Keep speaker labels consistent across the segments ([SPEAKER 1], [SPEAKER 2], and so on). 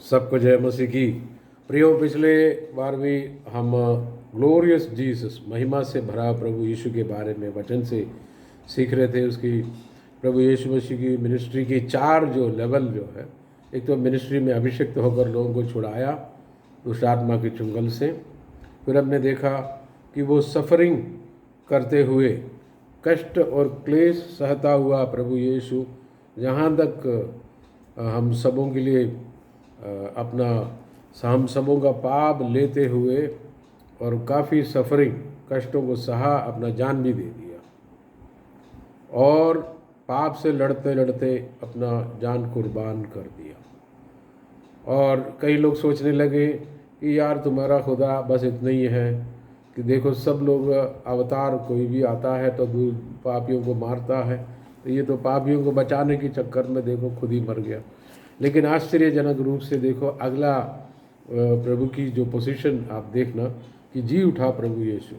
[SPEAKER 1] सबको जय मसीह की। प्रियो, पिछले बार भी हम ग्लोरियस जीसस, महिमा से भरा प्रभु यीशु के बारे में वचन से सीख रहे थे। उसकी प्रभु यीशु मसीह की मिनिस्ट्री की 4 जो लेवल जो है, एक तो मिनिस्ट्री में अभिषिक्त होकर लोगों को छुड़ाया दुष्ट आत्मा के चुंगल से। फिर हमने देखा कि वो सफरिंग करते हुए, कष्ट और क्लेश सहता हुआ प्रभु यीशु जहाँ तक हम सबों के लिए अपना हम सबों का पाप लेते हुए और काफ़ी सफरिंग कष्टों को सहा, अपना जान भी दे दिया और पाप से लड़ते लड़ते अपना जान कुर्बान कर दिया। और कई लोग सोचने लगे कि यार तुम्हारा खुदा बस इतना ही है कि देखो सब लोग अवतार कोई भी आता है तो पापियों को मारता है, तो ये तो पापियों को बचाने के चक्कर में देखो खुद ही मर गया। लेकिन आश्चर्यजनक रूप से देखो अगला प्रभु की जो पोजीशन आप देखना कि जी उठा प्रभु यीशु।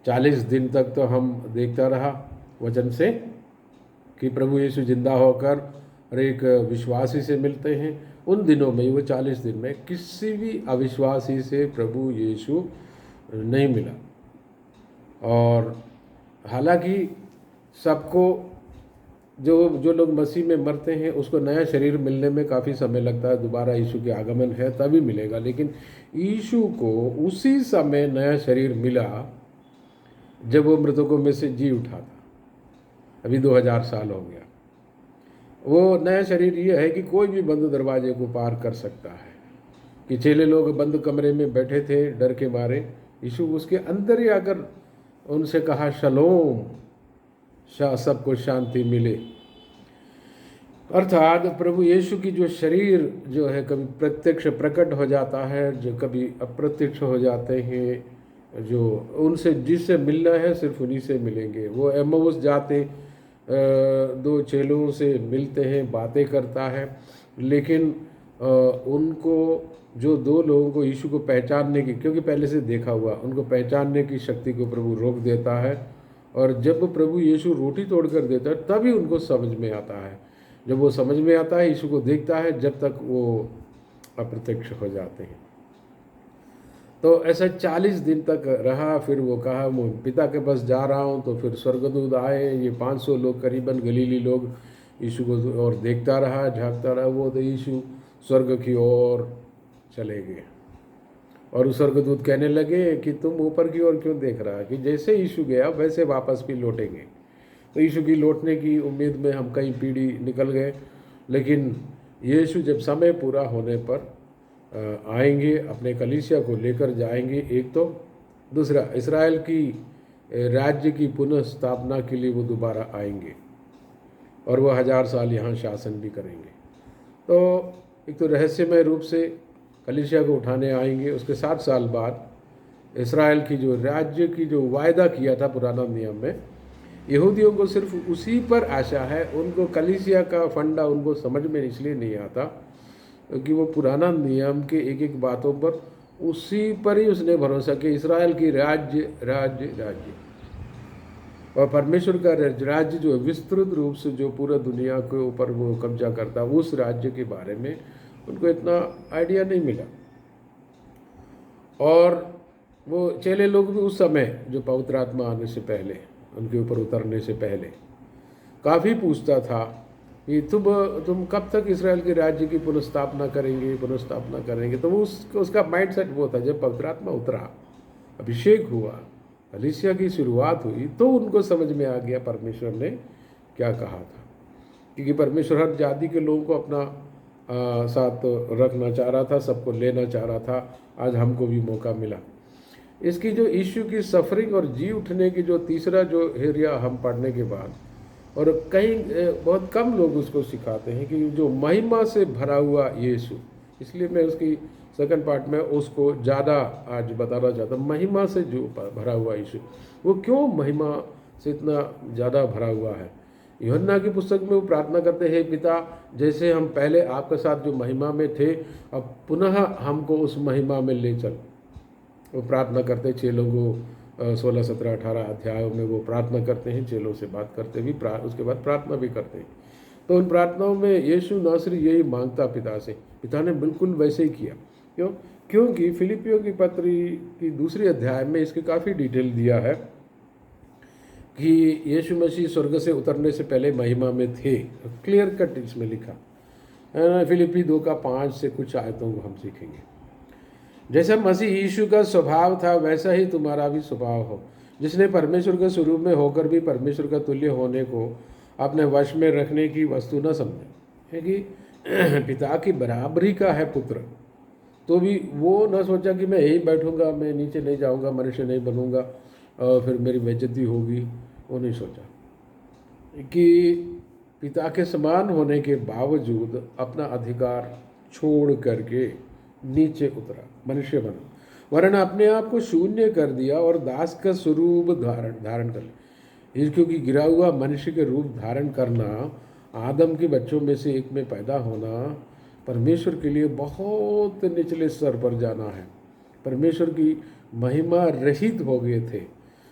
[SPEAKER 1] 40 दिन तक तो हम देखता रहा वचन से कि प्रभु यीशु जिंदा होकर हर एक विश्वासी से मिलते हैं। उन दिनों में, वो 40 दिन में किसी भी अविश्वासी से प्रभु यीशु नहीं मिला। और हालांकि सबको जो लोग मसीह में मरते हैं उसको नया शरीर मिलने में काफ़ी समय लगता है, दोबारा यीशु के आगमन है तभी मिलेगा। लेकिन यीशु को उसी समय नया शरीर मिला जब वो मृतकों में से जी उठा था। अभी 2000 साल हो गया। वो नया शरीर ये है कि कोई भी बंद दरवाजे को पार कर सकता है। कि चेले लोग बंद कमरे में बैठे थे डर के मारे, यीशु उसके अंदर ही आकर उनसे कहा शलोम, सबको शांति मिले। अर्थात प्रभु यीशु की जो शरीर जो है कभी प्रत्यक्ष प्रकट हो जाता है, जो कभी अप्रत्यक्ष हो जाते हैं, जो उनसे जिससे मिलना है सिर्फ उन्हीं से मिलेंगे। वो एम्माउस जाते 2 चेलों से मिलते हैं, बातें करता है, लेकिन उनको जो 2 लोगों को यीशु को पहचानने की, क्योंकि पहले से देखा हुआ, उनको पहचानने की शक्ति को प्रभु रोक देता है। और जब प्रभु यीशु रोटी तोड़कर देता है तभी उनको समझ में आता है। जब वो समझ में आता है, यीशु को देखता है, जब तक वो अप्रत्यक्ष हो जाते हैं। तो ऐसा 40 दिन तक रहा। फिर वो कहा मैं पिता के पास जा रहा हूँ। तो फिर स्वर्गदूत आए, ये 500 लोग करीबन गलीली लोग यीशु को और देखता रहा, झांकता रहा। वो तो यीशु स्वर्ग की ओर चले गए और उस स्वर्गदूत कहने लगे कि तुम ऊपर की ओर क्यों देख रहा है, कि जैसे यीशु गया वैसे वापस भी लौटेंगे। तो यीशु की लौटने की उम्मीद में हम कई पीढ़ी निकल गए। लेकिन यीशु जब समय पूरा होने पर आएंगे, अपने कलीसिया को लेकर जाएंगे। एक तो दूसरा, इस्राएल की राज्य की पुनः स्थापना के लिए वो दोबारा आएंगे और वो 1000 साल यहाँ शासन भी करेंगे। तो एक तो रहस्यमय रूप से कलीसिया को उठाने आएंगे। उसके 60 साल बाद इस्राएल की जो राज्य की जो वायदा किया था पुराना नियम में, यहूदियों को सिर्फ उसी पर आशा है। उनको कलीसिया का फंडा उनको समझ में इसलिए नहीं आता क्योंकि वो पुराना नियम के एक एक बातों पर उसी पर ही उसने भरोसा किया। इस्राएल की राज्य राज्य राज्य और परमेश्वर का राज्य जो विस्तृत रूप से जो पूरा दुनिया के ऊपर वो कब्जा करता, उस राज्य के बारे में उनको इतना आइडिया नहीं मिला। और वो चेले लोग भी उस समय जो पवित्र आत्मा आने से पहले, उनके ऊपर उतरने से पहले काफ़ी पूछता था कि तुम कब तक इस्राएल के राज्य की पुनर्स्थापना करेंगे। तो वो उसका माइंड सेट वो था। जब पवित्र आत्मा उतरा, अभिषेक हुआ, कलीसिया की शुरुआत हुई, तो उनको समझ में आ गया परमेश्वर ने क्या कहा था। क्योंकि परमेश्वर हर जाति के लोगों को अपना साथ रखना चाह रहा था, सबको लेना चाह रहा था। आज हमको भी मौका मिला। इसकी जो यीशु की सफरिंग और जी उठने की जो तीसरा जो एरिया हम पढ़ने के बाद, और कई बहुत कम लोग उसको सिखाते हैं कि जो महिमा से भरा हुआ यीशु, इसलिए मैं उसकी सेकंड पार्ट में उसको ज़्यादा आज बताना चाहता हूँ। महिमा से जो भरा हुआ यीशु, वो क्यों महिमा से इतना ज़्यादा भरा हुआ है। यूहन्ना की पुस्तक में वो प्रार्थना करते हैं, पिता जैसे हम पहले आपके साथ जो महिमा में थे, अब पुनः हमको उस महिमा में ले चल। वो प्रार्थना करते चेलों को 16, 17, 18 अध्यायों में वो प्रार्थना करते हैं, चेलों से बात करते भी, उसके बाद प्रार्थना भी करते हैं। तो उन प्रार्थनाओं में यीशु नासरी यही मांगता पिता से, पिता ने बिल्कुल वैसे ही किया। क्यों? क्योंकि फिलिपियों की पत्री की दूसरी अध्याय में इसके काफ़ी डिटेल दिया है कि यीशु मसीह स्वर्ग से उतरने से पहले महिमा में थे, क्लियर कट इसमें लिखा। फिलिपी 2:5 से कुछ आयतों को हम सीखेंगे। जैसा मसीह यीशु का स्वभाव था वैसा ही तुम्हारा भी स्वभाव हो, जिसने परमेश्वर के स्वरूप में होकर भी परमेश्वर का तुल्य होने को अपने वश में रखने की वस्तु न समझे। है कि पिता की बराबरी का है पुत्र, तो भी वो न सोचा कि मैं यहीं बैठूंगा, मैं नीचे नहीं जाऊंगा, मनुष्य नहीं बनूंगा और फिर मेरी बेइज्जती होगी। वो नहीं सोचा कि पिता के समान होने के बावजूद अपना अधिकार छोड़ करके नीचे उतरा, मनुष्य बना, वरना अपने आप को शून्य कर दिया और दास का स्वरूप धारण कर लिया। क्योंकि गिरा हुआ मनुष्य के रूप धारण करना, आदम के बच्चों में से एक में पैदा होना, परमेश्वर के लिए बहुत निचले स्तर पर जाना है। परमेश्वर की महिमा रहित हो गए थे।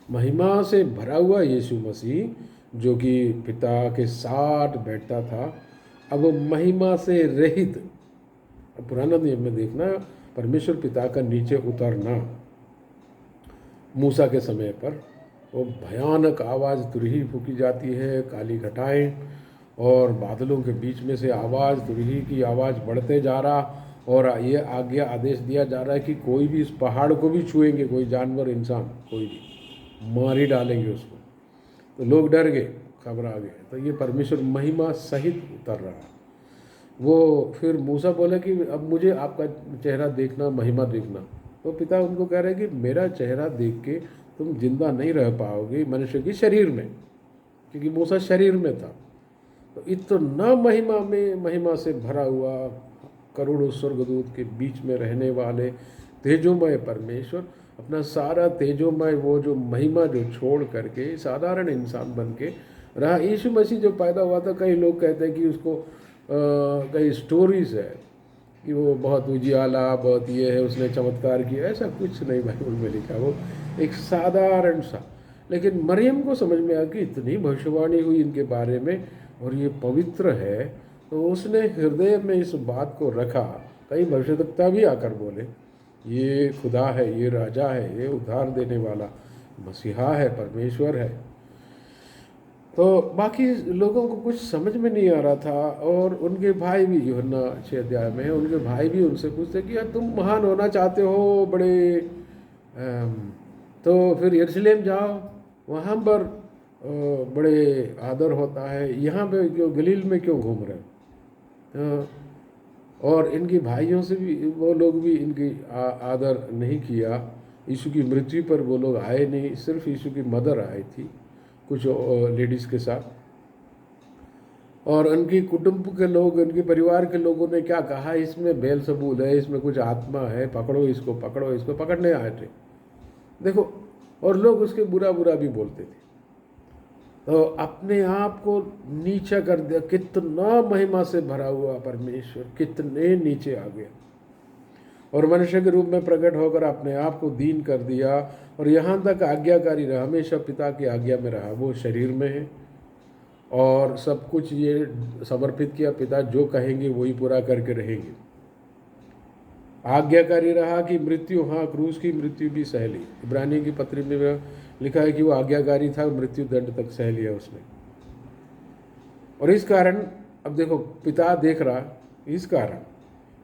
[SPEAKER 1] महिमा से भरा हुआ यीशु मसीह जो कि पिता के साथ बैठता था, अब वो महिमा से रहित। पुराना नियम में देखना, परमेश्वर पिता का नीचे उतरना, मूसा के समय पर वो भयानक आवाज़ तुरही फूकी जाती है, काली घटाएं और बादलों के बीच में से आवाज़, तुरही की आवाज़ बढ़ते जा रहा, और ये आज्ञा आदेश दिया जा रहा है कि कोई भी इस पहाड़ को भी छुएंगे, कोई जानवर इंसान कोई भी, मार ही डालेंगे उसको। तो लोग डर गए, घबरा गए। तो ये परमेश्वर महिमा सहित उतर रहा है। वो फिर मूसा बोला कि अब मुझे आपका चेहरा देखना, महिमा देखना। तो पिता उनको कह रहे कि मेरा चेहरा देख के तुम जिंदा नहीं रह पाओगे मनुष्य के शरीर में, क्योंकि मूसा शरीर में था। तो इतना महिमा में, महिमा से भरा हुआ, करोड़ों स्वर्गदूत के बीच में रहने वाले तेजोमय परमेश्वर अपना सारा तेजोमय वो जो महिमा जो छोड़ करके साधारण इंसान बन के रहा। यीशु मसीह जो पैदा हुआ था, कई लोग कहते हैं कि उसको कई स्टोरीज है कि वो बहुत उजियाला, बहुत ये है, उसने चमत्कार किया। ऐसा कुछ नहीं बाइबल में लिखा। वो एक साधारण सा, लेकिन मरियम को समझ में आया कि इतनी भविष्यवाणी हुई इनके बारे में और ये पवित्र है, तो उसने हृदय में इस बात को रखा। कई भविष्यवक्ता भी आकर बोले ये खुदा है, ये राजा है, ये उद्धार देने वाला मसीहा है, परमेश्वर है। तो बाकी लोगों को कुछ समझ में नहीं आ रहा था। और उनके भाई भी, यूहन्ना 6 अध्याय में, उनके भाई भी उनसे पूछते कि यार तुम महान होना चाहते हो बड़े, तो फिर यरूशलेम जाओ, वहाँ पर बड़े आदर होता है, यहाँ पे क्यों, गलील में क्यों घूम रहे हो? और इनके भाइयों से भी वो लोग भी इनकी आदर नहीं किया। यीशु की मृत्यु पर वो लोग आए नहीं, सिर्फ यीशु की मदर आई थी कुछ लेडीज़ के साथ। और उनकी कुटुंब के लोग, उनके परिवार के लोगों ने क्या कहा, इसमें बेलजबूल है, इसमें कुछ आत्मा है, पकड़ो इसको, पकड़ो इसको। पकड़ने आए थे, देखो। और लोग उसके बुरा बुरा भी बोलते थे। तो अपने आप को नीचा कर दिया। कितना महिमा से भरा हुआ परमेश्वर कितने नीचे आ गया और मनुष्य के रूप में प्रकट होकर अपने आप को दीन कर दिया। और यहाँ तक आज्ञाकारी रहा, हमेशा पिता की आज्ञा में रहा। वो शरीर में है और सब कुछ ये समर्पित किया, पिता जो कहेंगे वही पूरा करके रहेंगे। आज्ञाकारी रहा कि मृत्यु, हाँ, क्रूस की मृत्यु भी सह ली। इब्रानियों की पत्री में लिखा है कि वो आज्ञाकारी था, मृत्यु दंड तक सह लिया उसने। और इस कारण अब देखो, पिता देख रहा, इस कारण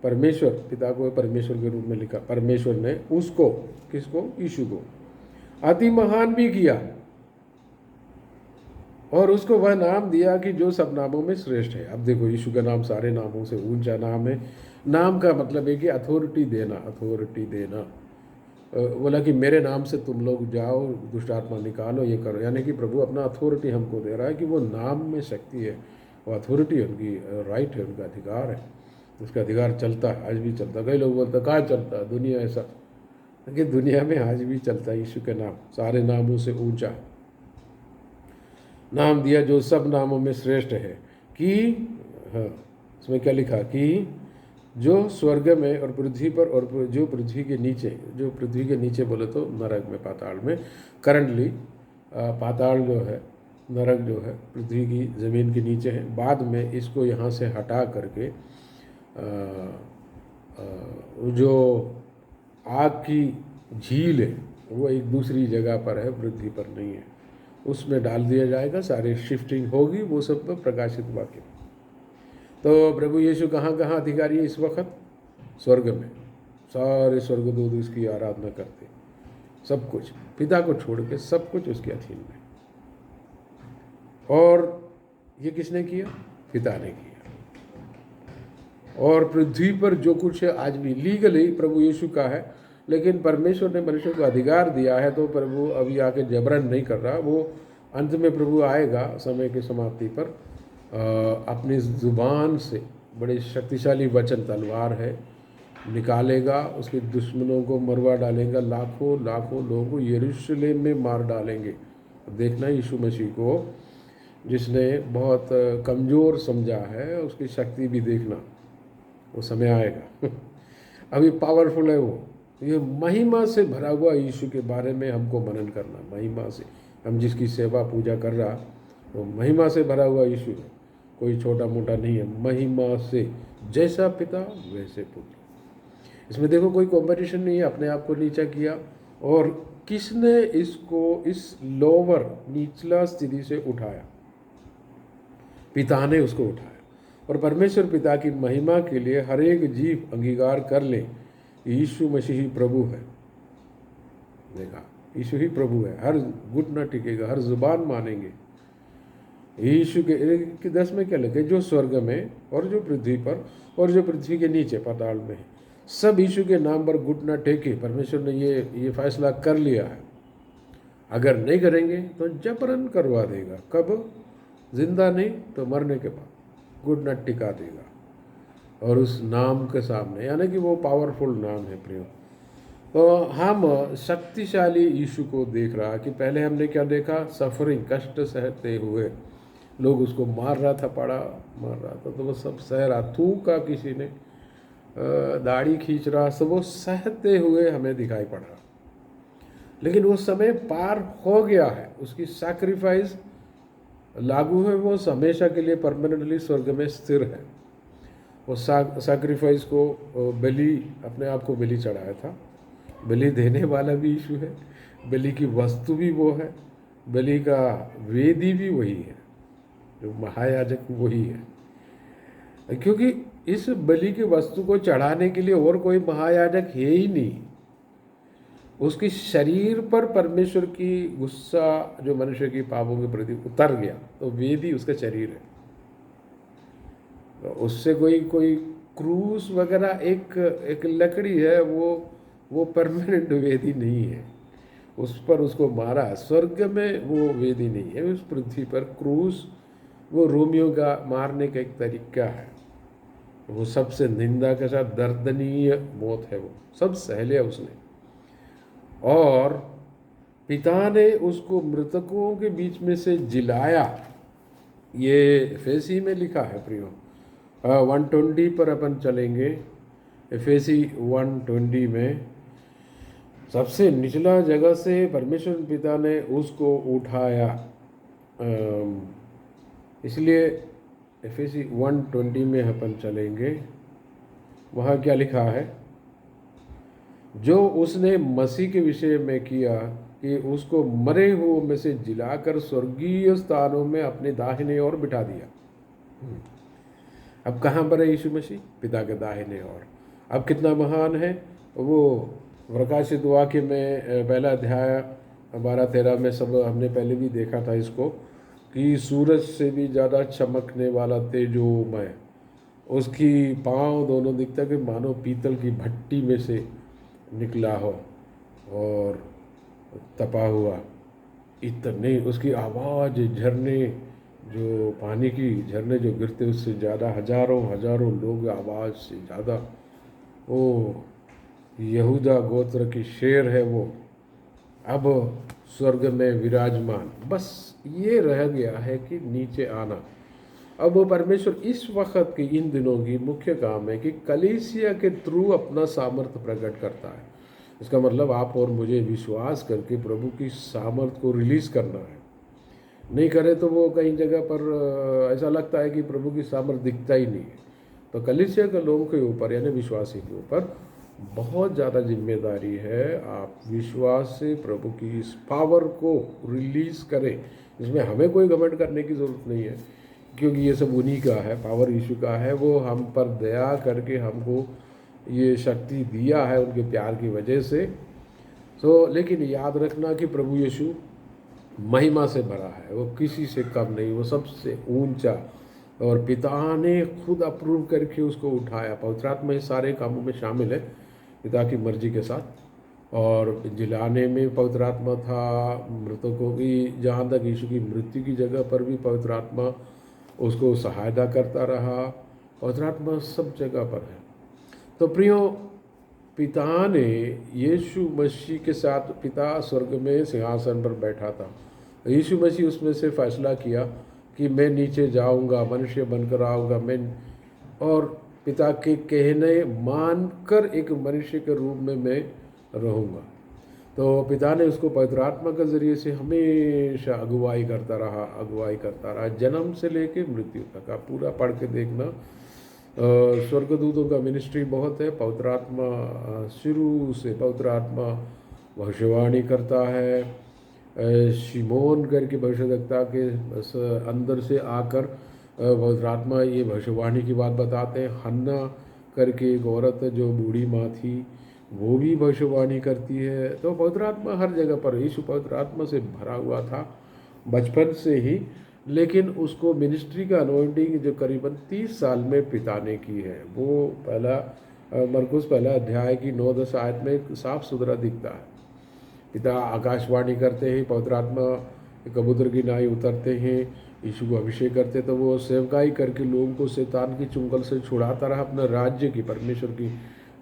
[SPEAKER 1] परमेश्वर, पिता को परमेश्वर के रूप में लिखा, परमेश्वर ने उसको, किसको, यीशु को अति महान भी किया और उसको वह नाम दिया कि जो सब नामों में श्रेष्ठ है। अब देखो, यीशु का नाम सारे नामों से ऊंचा नाम है। नाम का मतलब है कि अथॉरिटी देना, अथॉरिटी देना। बोला कि मेरे नाम से तुम लोग जाओ, दुष्ट आत्मा निकालो, ये करो। यानी कि प्रभु अपना अथॉरिटी हमको दे रहा है कि वो नाम में शक्ति है, वो अथॉरिटी उनकी राइट है, उनका अधिकार है। उसका अधिकार चलता है, आज भी चलता है। कई लोग बोलते हैं कहाँ चलता है दुनिया, ऐसा कि दुनिया में आज भी चलता है। यीशु के नाम सारे नामों से ऊंचा है। नाम दिया जो सब नामों में श्रेष्ठ है कि, हाँ, इसमें क्या लिखा कि जो स्वर्ग में और पृथ्वी पर और जो पृथ्वी के नीचे, जो पृथ्वी के नीचे बोले तो नरक में, पाताल में, करंटली पाताल जो है नरक जो है पृथ्वी की ज़मीन के नीचे है। बाद में इसको यहाँ से हटा करके जो आग की झील है वो एक दूसरी जगह पर है, पृथ्वी पर नहीं है, उसमें डाल दिया जाएगा। सारी शिफ्टिंग होगी, वो सब पर प्रकाशित वाक्य। तो प्रभु यीशु कहाँ कहाँ अधिकारी है इस वक्त? स्वर्ग में। सारे स्वर्गदूत उसकी आराधना करते, सब कुछ पिता को छोड़ के सब कुछ उसके अधीन में। और ये किसने किया? पिता ने किया। और पृथ्वी पर जो कुछ है आज भी लीगली प्रभु यीशु का है, लेकिन परमेश्वर ने मनुष्य को अधिकार दिया है, तो प्रभु अभी आके जबरन नहीं कर रहा। वो अंत में प्रभु आएगा समय की समाप्ति पर, अपनी ज़ुबान से बड़े शक्तिशाली वचन, तलवार है, निकालेगा, उसके दुश्मनों को मरवा डालेगा, लाखों लाखों लोगों को यरूशलेम में मार डालेंगे। देखना यीशु मसीह को जिसने बहुत कमज़ोर समझा है, उसकी शक्ति भी देखना, वो समय आएगा। अभी पावरफुल है वो। ये महिमा से भरा हुआ यीशु के बारे में हमको मनन करना। महिमा से हम जिसकी सेवा पूजा कर रहा, वो महिमा से भरा हुआ यीशु है, कोई छोटा मोटा नहीं है। महिमा से, जैसा पिता वैसे पुत्र। इसमें देखो कोई कंपटीशन नहीं है, अपने आप को नीचा किया। और किसने इसको इस लोअर निचला स्थिति से उठाया? पिता ने उसको उठाया। और परमेश्वर पिता की महिमा के लिए हर एक जीव अंगीकार कर ले, यीशु मसीह ही प्रभु है। देखा, यीशु ही प्रभु है। हर घुटना टिकेगा, हर जुबान मानेंगे यीशु के 10 में क्या लगे? जो स्वर्ग में और जो पृथ्वी पर और जो पृथ्वी के नीचे पाताल में है, सब यीशु के नाम पर घुटना टेके। परमेश्वर ने ये फैसला कर लिया है। अगर नहीं करेंगे तो जबरन करवा देगा। कब? जिंदा नहीं तो मरने के बाद घुटना टिका देगा। और उस नाम के सामने, यानी कि वो पावरफुल नाम है प्रियो। तो हम शक्तिशाली यीशु को देख रहा कि पहले हमने क्या देखा? सफरिंग, कष्ट सहते हुए। लोग उसको मार रहा था, मार रहा था, तो वो सब सह रहा। थूका किसी ने, दाढ़ी खींच रहा, सब वो सहते हुए हमें दिखाई पड़ रहा। लेकिन वो समय पार हो गया है, उसकी सैक्रिफाइस लागू है, वो हमेशा के लिए परमानेंटली स्वर्ग में स्थिर है। वो सैक्रिफाइस को बलि, अपने आप को बलि चढ़ाया था। बलि देने वाला भी यीशु है, बलि की वस्तु भी वो है, बलि का वेदी भी वही है, जो महायाजक वही है। क्योंकि इस बलि की वस्तु को चढ़ाने के लिए और कोई महायाजक है ही नहीं। उसके शरीर पर परमेश्वर की गुस्सा जो मनुष्य की पापों के प्रति उतर गया, तो वेदी उसका शरीर है। तो उससे कोई क्रूस वगैरह एक लकड़ी है, वो परमानेंट वेदी नहीं है। उस पर उसको मारा। स्वर्ग में वो वेदी नहीं है, उस पृथ्वी पर क्रूस वो रोमियो का मारने का एक तरीका है। वो सबसे निंदा के साथ दर्दनीय मौत है, वो सब सह लिया उसने। और पिता ने उसको मृतकों के बीच में से जिलाया। ये एफेसी में लिखा है प्रियो। 120 पर अपन चलेंगे। एफेसी 120 में सबसे निचला जगह से परमेश्वर पिता ने उसको उठाया। इसलिए एफेसी 120 में अपन चलेंगे। वहाँ क्या लिखा है? जो उसने मसीह के विषय में किया कि उसको मरे हुओं में से जिलाकर स्वर्गीय स्थानों में अपने दाहिने ओर बिठा दिया। अब कहाँ पर है यीशु मसीह? पिता के दाहिने ओर। अब कितना महान है वो! प्रकाशित वाक्य में पहला अध्याय 12-13 में सब हमने पहले भी देखा था इसको, कि सूरज से भी ज़्यादा चमकने वाला तेजोमय, उसकी पाँव दोनों दिखता कि मानो पीतल की भट्टी में से निकला हो और तपा हुआ। इतने उसकी आवाज़, झरने जो पानी की झरने जो गिरते उससे ज़्यादा, हजारों हजारों लोग आवाज़ से ज़्यादा। वो यहूदा गोत्र की शेर है वो, अब स्वर्ग में विराजमान। बस ये रह गया है कि नीचे आना। अब वो परमेश्वर इस वक्त की, इन दिनों की मुख्य काम है कि कलीसिया के थ्रू अपना सामर्थ्य प्रकट करता है। इसका मतलब आप और मुझे विश्वास करके प्रभु की सामर्थ्य को रिलीज़ करना है। नहीं करे तो वो कई जगह पर ऐसा लगता है कि प्रभु की सामर्थ्य दिखता ही नहीं है। तो कलीसिया के लोगों के ऊपर यानी विश्वासी के ऊपर बहुत ज़्यादा जिम्मेदारी है। आप विश्वास से प्रभु की इस पावर को रिलीज़ करें। इसमें हमें कोई घमंड करने की ज़रूरत नहीं है, क्योंकि ये सब उन्हीं का है, पावर यीशु का है। वो हम पर दया करके हमको ये शक्ति दिया है उनके प्यार की वजह से। लेकिन याद रखना कि प्रभु यीशु महिमा से भरा है, वो किसी से कम नहीं, वो सबसे ऊंचा। और पिता ने खुद अप्रूव करके उसको उठाया। पवित्र आत्मा इस सारे कामों में शामिल है पिता की मर्जी के साथ। और जिलाने में पवित्र आत्मा था, मृतकों की, जहाँ तक यीशु की मृत्यु की जगह पर भी पवित्र आत्मा उसको सहायता करता रहा। पवित्र आत्मा सब जगह पर है। तो प्रियो, पिता ने यीशु मसीह के साथ, पिता स्वर्ग में सिंहासन पर बैठा था, यीशु मसीह उसमें से फैसला किया कि मैं नीचे जाऊंगा, मनुष्य बनकर आऊँगा मैं, और पिता के कहने मानकर एक मनुष्य के रूप में मैं रहूँगा। तो पिता ने उसको पवित्र आत्मा के ज़रिए से हमेशा अगुवाई करता रहा, जन्म से लेके मृत्यु तक। आप पूरा पढ़ के देखना। स्वर्गदूतों का मिनिस्ट्री बहुत है। पवित्र आत्मा शुरू से पवित्र आत्मा भविष्यवाणी करता है। शिमोन करके भविष्यवक्ता के अंदर से आकर पवित्र आत्मा ये भविष्यवाणी की बात बताते हैं। हन्ना करके एक औरत जो बूढ़ी माँ थी, वो भी भविष्यवाणी करती है। तो पवित्र आत्मा हर जगह पर, यीशु पवित्र आत्मा से भरा हुआ था बचपन से ही। लेकिन उसको मिनिस्ट्री का अनॉइंटिंग जो करीबन 30 साल में पिता ने की है, वो पहला मरकुस पहला अध्याय की 9-10 आयत में साफ सुथरा दिखता है। पिता आकाशवाणी करते हैं, पवित्र आत्मा कबूतर की नाई उतरते हैं, यीशु को अभिषेक करते, तो वो सेवकाई करके लोगों को शैतान की चुंगल से छुड़ाता रहा, अपना राज्य की, परमेश्वर की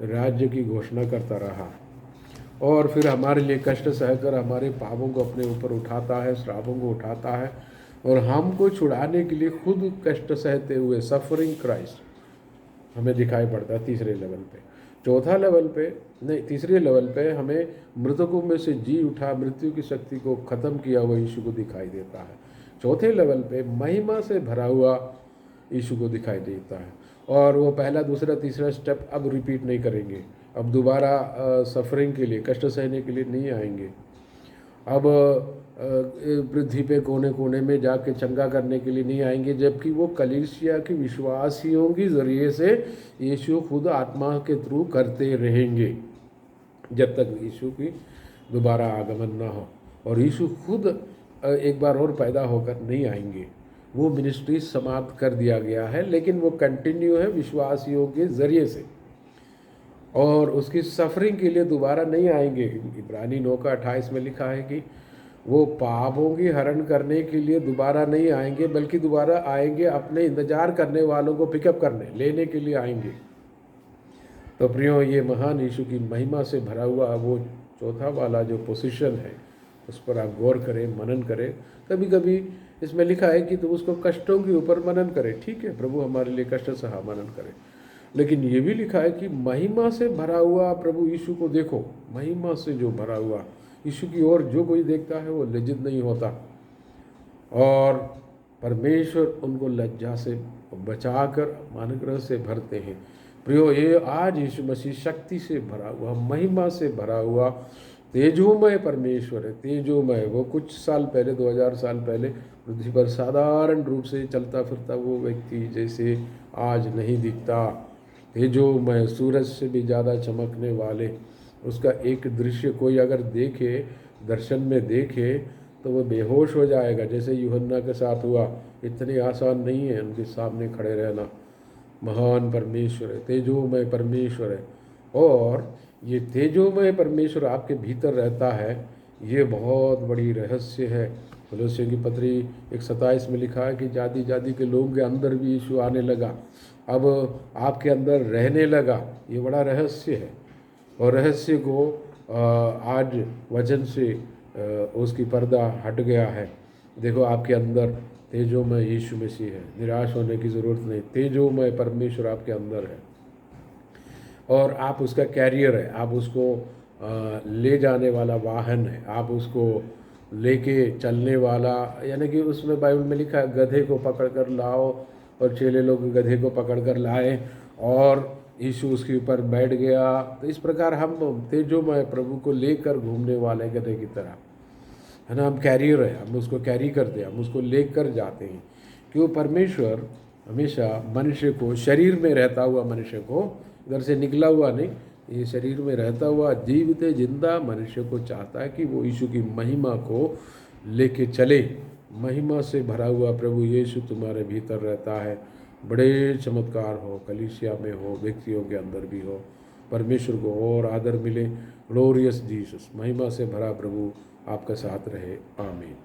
[SPEAKER 1] राज्य की घोषणा करता रहा। और फिर हमारे लिए कष्ट सहकर हमारे पापों को अपने ऊपर उठाता है, श्रापों को उठाता है, और हमको छुड़ाने के लिए खुद कष्ट सहते हुए, सफरिंग क्राइस्ट हमें दिखाई पड़ता है तीसरे लेवल पे। चौथा लेवल पे नहीं, तीसरे लेवल पे हमें मृतकों में से जी उठा, मृत्यु की शक्ति को ख़त्म किया हुआ यीशु को दिखाई देता है। चौथे लेवल पे महिमा से भरा हुआ यीशु को दिखाई देता है। और वो पहला, दूसरा, तीसरा स्टेप अब रिपीट नहीं करेंगे। अब दोबारा सफरिंग के लिए, कष्ट सहने के लिए नहीं आएंगे। अब पृथ्वी पे कोने कोने में जाके चंगा करने के लिए नहीं आएंगे, जबकि वो कलीसिया के विश्वासियों के ज़रिए से यीशु खुद आत्मा के थ्रू करते रहेंगे जब तक यीशु की दोबारा आगमन ना हो। और यीशु खुद एक बार और पैदा होकर नहीं आएंगे। वो मिनिस्ट्री समाप्त कर दिया गया है, लेकिन वो कंटिन्यू है विश्वासियों के ज़रिए से। और उसकी सफरिंग के लिए दोबारा नहीं आएंगे। इब्रानी 9:28 में लिखा है कि वो पापों की हरण करने के लिए दोबारा नहीं आएंगे, बल्कि दोबारा आएंगे अपने इंतजार करने वालों को पिकअप करने, लेने के लिए आएंगे। तो प्रियो, ये महान यीशु की महिमा से भरा हुआ वो चौथा वाला जो पोजीशन है, उस पर आप गौर करें, मनन करें। कभी कभी इसमें लिखा है कि तुम उसको कष्टों के ऊपर मनन करें। ठीक है, प्रभु हमारे लिए कष्ट सहा, मनन करें। लेकिन ये भी लिखा है कि महिमा से भरा हुआ प्रभु यीशु को देखो। महिमा से जो भरा हुआ यीशु की ओर जो कोई देखता है वो लज्जित नहीं होता, और परमेश्वर उनको लज्जा से बचाकर अनुग्रह से भरते हैं। प्रियो, ये आज यीशु मसीह शक्ति से भरा हुआ, महिमा से भरा हुआ तेजोमय परमेश्वर है। तेजोमय, वो कुछ साल पहले, 2000 साल पहले पृथ्वी पर साधारण रूप से चलता फिरता वो व्यक्ति जैसे आज नहीं दिखता। तेजोमय, सूरज से भी ज़्यादा चमकने वाले, उसका एक दृश्य कोई अगर देखे, दर्शन में देखे, तो वह बेहोश हो जाएगा, जैसे यूहन्ना के साथ हुआ। इतनी आसान नहीं है उनके सामने खड़े रहना। महान परमेश्वर है, तेजोमय परमेश्वर है, और ये तेजोमय परमेश्वर आपके भीतर रहता है। ये बहुत बड़ी रहस्य है। कुलोसियों की पत्री 1:27 में लिखा है कि जाति जाति के लोगों के अंदर भी यीशु आने लगा, अब आपके अंदर रहने लगा। ये बड़ा रहस्य है, और रहस्य को आज वचन से उसकी पर्दा हट गया है। देखो, आपके अंदर तेजोमय यीशु मसीह है, निराश होने की ज़रूरत नहीं। तेजोमय परमेश्वर आपके अंदर है, और आप उसका कैरियर है, आप उसको ले जाने वाला वाहन है, आप उसको लेके चलने वाला, यानी कि उसमें बाइबल में लिखा है गधे को पकड़ कर लाओ, और चेले लोग गधे को पकड़ कर लाए और यीशु उसके ऊपर बैठ गया। तो इस प्रकार हम तेजोमय प्रभु को लेकर घूमने वाले गधे की तरह, है ना, हम कैरियर है, हम उसको कैरी करते हैं, हम उसको लेकर जाते हैं। क्यों? परमेश्वर हमेशा मनुष्य को, शरीर में रहता हुआ मनुष्य को, घर से निकला हुआ नहीं, ये शरीर में रहता हुआ जीवित जिंदा मनुष्य को चाहता है कि वो यीशु की महिमा को लेके चले। महिमा से भरा हुआ प्रभु यीशु तुम्हारे भीतर रहता है। बड़े चमत्कार हो, कलीसिया में हो, व्यक्तियों के अंदर भी हो, परमेश्वर को और आदर मिले। ग्लोरियस जीसस, महिमा से भरा प्रभु आपका साथ रहे। आमीन।